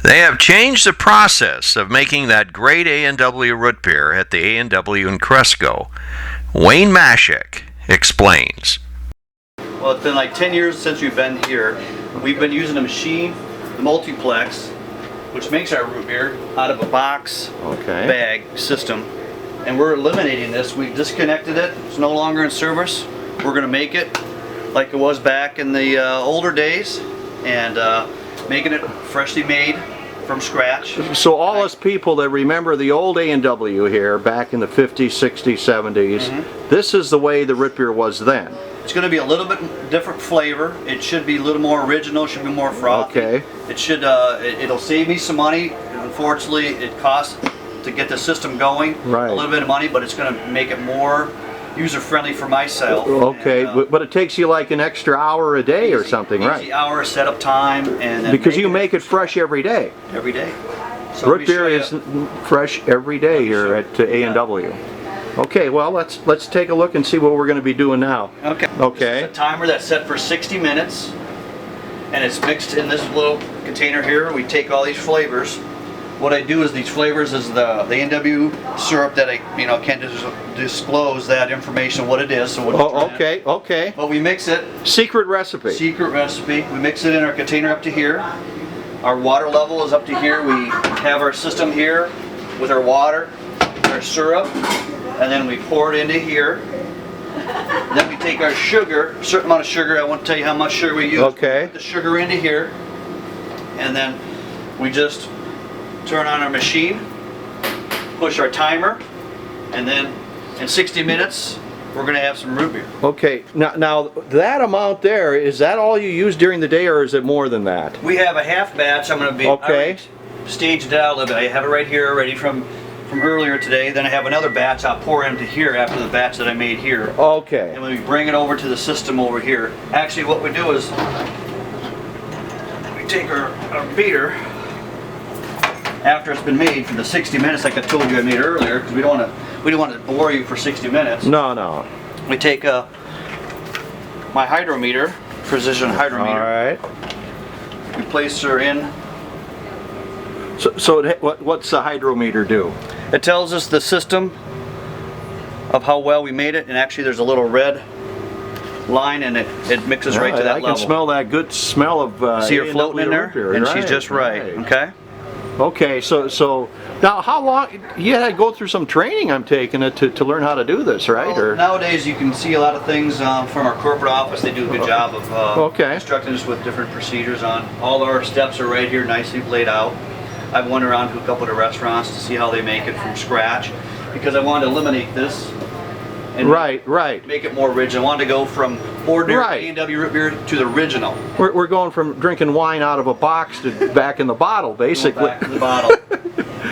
They have changed the process of making that great A&W root beer at the A&W in Cresco. Wayne Mashek explains. Well, it's been like 10 years since we've been here. We've been using a machine, the multiplex, which makes our root beer out of a box bag system. And we're eliminating this. We disconnected it. It's no longer in service. We're going to make it like it was back in the older days, and making it freshly made from scratch. So all us people that remember the old A&W here back in the 50s, 60s, 70s, this is the way the root beer was then. It's going to be a little bit different flavor. It should be a little more original. Should be more frothy. Okay. It should. It'll save me some money. Unfortunately, it costs to get the system going a little bit of money, but it's going to make it more user-friendly for myself. Okay, and, but it takes you like an extra hour a day or something, right? Easy hour setup time, and then because you make it fresh every day. Every day. So root beer is fresh every day here at A&W. Okay, well let's take a look and see what we're going to be doing now. Okay. Okay. This is a timer that's set for 60 minutes, and it's mixed in this little container here. We take all these flavors. What I do is these flavors is the A&W syrup that I can't disclose that information what it is. So okay. But we mix it. Secret recipe. Secret recipe. We mix it in our container up to here. Our water level is up to here. We have our system here with our water, our syrup, and then we pour it into here. Then we take our sugar, a certain amount of sugar. I won't tell you how much sugar we use. Okay. We put the sugar into here, and then we just turn on our machine, push our timer, and then in 60 minutes we're going to have some root beer. Okay, now that amount there, is that all you use during the day, or is it more than that? We have a half batch. I'm going to be staged out a little bit. I have it right here ready from earlier today. Then I have another batch I'll pour into here after the batch that I made here. Okay. And when we bring it over to the system over here, actually what we do is we take our beer after it's been made for the 60 minutes, like I told you I made earlier, because we don't want to bore you for 60 minutes. No. We take my hydrometer, precision hydrometer. All right. We place her in. So what's the hydrometer do? It tells us the system of how well we made it, and actually there's a little red line, and it mixes right to that level. I can smell that good smell of see her floating in there, and she's just right. Okay. Okay, so now how long, you had to go through some training, I'm taking it, to learn how to do this, right? Well, nowadays you can see a lot of things from our corporate office. They do a good job of instructing us with different procedures on. All our steps are right here, nicely laid out. I've went around to a couple of the restaurants to see how they make it from scratch, because I wanted to eliminate this and make it more original. I wanted to go from ordinary A&W root beer to the original. We're going from drinking wine out of a box to back in the bottle, basically. Back in the bottle.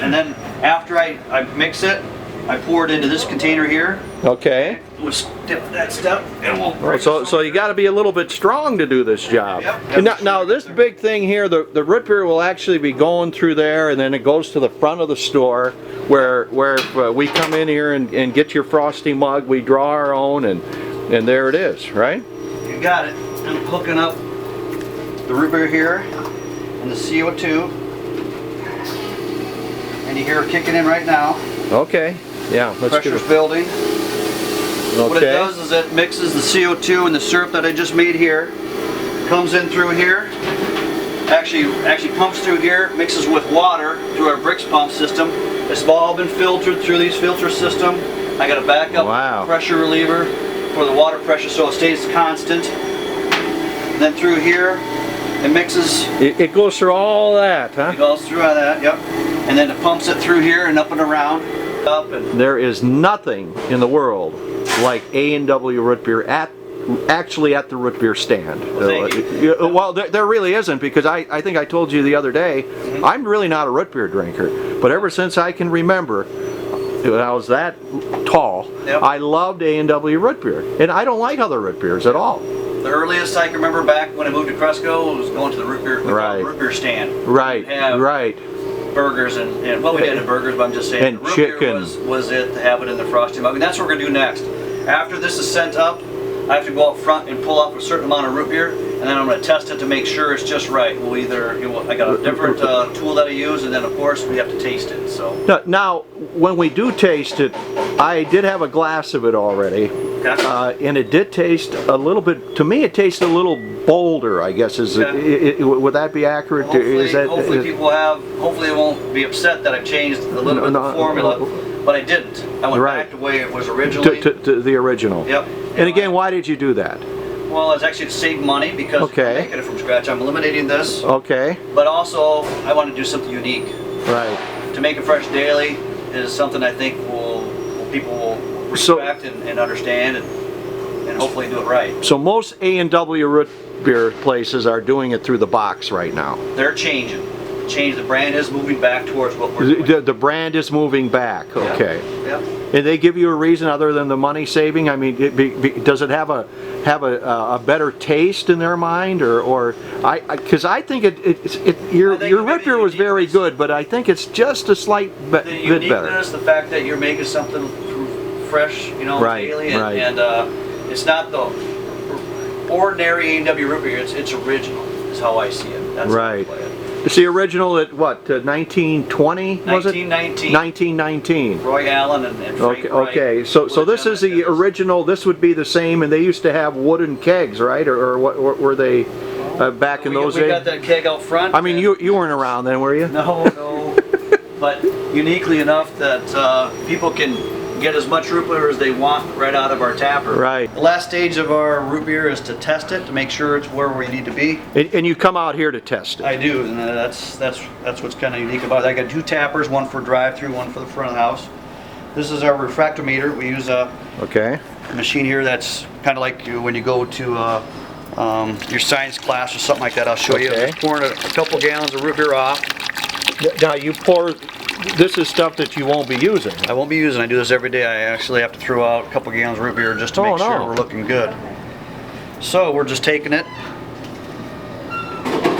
And then after I mix it, I pour it into this container here. Okay. We'll dip that step, and we'll so you got to be a little bit strong to do this job. Yep. Now this big thing here, the root beer will actually be going through there, and then it goes to the front of the store where we come in here and get your frosty mug. We draw our own, and there it is, right? You got it. I'm hooking up the root beer here and the CO2, and you hear it kicking in right now. Okay. Yeah. Pressure's building. Okay. What it does is it mixes the CO2 and the syrup that I just made here, comes in through here, actually pumps through here, mixes with water through our bricks pump system. It's all been filtered through these filter system. I got a backup pressure reliever for the water pressure so it stays constant. And then through here, it mixes. It goes through all that, huh? It goes through all that, yep. And then it pumps it through here and up and around. There is nothing in the world like A&W root beer actually at the root beer stand. Well, there really isn't, because I think I told you the other day, I'm really not a root beer drinker, but ever since I can remember, when I was that tall, I loved A&W root beer, and I don't like other root beers at all. The earliest I can remember back when I moved to Cresco was going to the root beer stand. Right. Burgers and well, we did have burgers, but I'm just saying, and root chicken beer was it to have it in the frosty mug. And that's what we're going to do next. After this is sent up, I have to go up front and pull off a certain amount of root beer, and and then I'm going to test it to make sure it's just right. We'll either, I got a different tool that I use, and then of course we have to taste it. So now, when we do taste it, I did have a glass of it already, and it did taste a little bit. To me, it tasted a little bolder. I guess would that be accurate? Hopefully, people have. Hopefully, they won't be upset that I've changed a little bit of the formula. But I didn't. I went back to the way it was originally. To the original. Yep. And again, why did you do that? Well, it's actually to save money because I'm making it from scratch. I'm eliminating this. Okay. But also, I want to do something unique. Right. To make it fresh daily is something I think people will respect and understand and hopefully do it right. So most A&W root beer places are doing it through the box right now. They're changing. The brand is moving back towards what we're doing. The brand is moving back, okay. Yeah. And they give you a reason other than the money saving? I mean, does it have a better taste in their mind, or because I think your root beer was very good, but I think it's just a slight bit better. The uniqueness, the fact that you're making something fresh, daily, and it's not the ordinary A&W root beer. It's original. Is how I see it. That's right. How I play it. It's the original at what, 1920 was it? 1919. 1919. Roy Allen and Frank okay. Wright. So this is the original. This would be the same, and they used to have wooden kegs, right? Or what were they back in those days? We got that keg out front. I mean, you weren't around then, were you? No. But uniquely enough that people can get as much root beer as they want right out of our tapper. Right. The last stage of our root beer is to test it to make sure it's where we need to be. And you come out here to test it. I do, and that's what's kind of unique about it. I got two tappers, one for drive-through, one for the front of the house. This is our refractometer. We use a machine here that's kind of like when you go to your science class or something like that. I'll show you. I'm just pouring a couple gallons of root beer off. Now you pour. This is stuff that you won't be using. I won't be using. I do this every day. I actually have to throw out a couple gallons of root beer just to make sure we're looking good. So we're just taking it,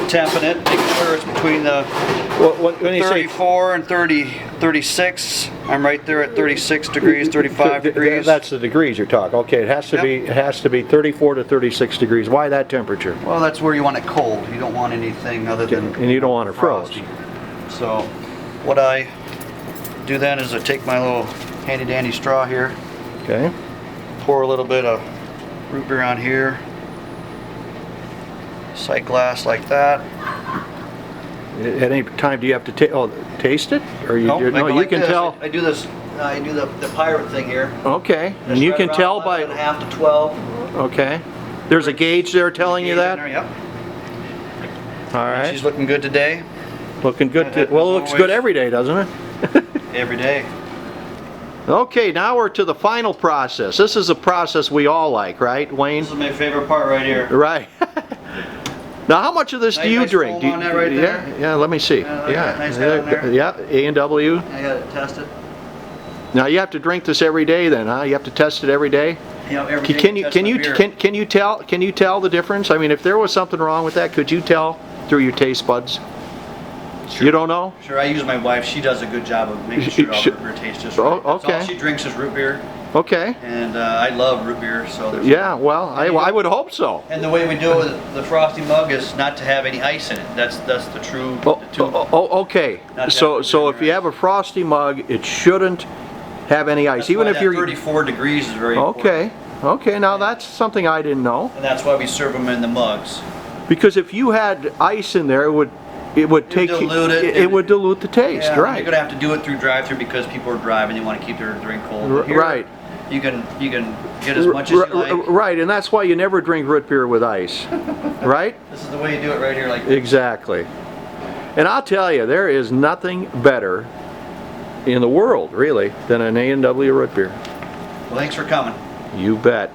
tapping it, making sure it's between the 34 and 36. I'm right there at 36 degrees, 35 degrees. That's the degrees you're talking. Okay, it has to be. It has to be 34 to 36 degrees. Why that temperature? Well, that's where you want it cold. You don't want anything other than. And you don't want it frozen. So, what I do then is I take my little handy dandy straw here. Okay. Pour a little bit of root beer on here. Sight glass like that. At any time do you have to taste it, or you? No, you can tell. I do this. I do the pirate thing here. Okay, and you can tell by 11.5 to 12. Okay, there's a gauge there telling you that. Yep. All right. She's looking good today. Looking good. Well, it looks good every day, doesn't it? Every day. Okay, now we're to the final process. This is a process we all like, right, Wayne? This is my favorite part right here. Right. Now, how much of this do you drink? On that right there. Yeah. Let me see. Nice there. Yeah. A&W. I got to test it. Now you have to drink this every day, then, huh? You have to test it every day. Yeah, every day. Can you tell the difference? I mean, if there was something wrong with that, could you tell through your taste buds? Sure. You don't know? Sure, I use my wife. She does a good job of making sure all root beer tastes just right. Okay. All she drinks is root beer. Okay. And I love root beer, so. Yeah, well, I would hope so. And the way we do it with the frosty mug is not to have any ice in it. That's the true. Okay. So if you have a frosty mug, it shouldn't have any ice, even if you're 34 degrees is very important. Okay. Now that's something I didn't know. And that's why we serve them in the mugs. Because if you had ice in there, it would dilute the taste, right? You're gonna have to do it through drive-through because people are driving. They want to keep their drink cold. Here, right. You can get as much as you like. Right, and that's why you never drink root beer with ice, right? This is the way you do it right here, like exactly. And I'll tell you, there is nothing better in the world, really, than an A&W root beer. Well, thanks for coming. You bet.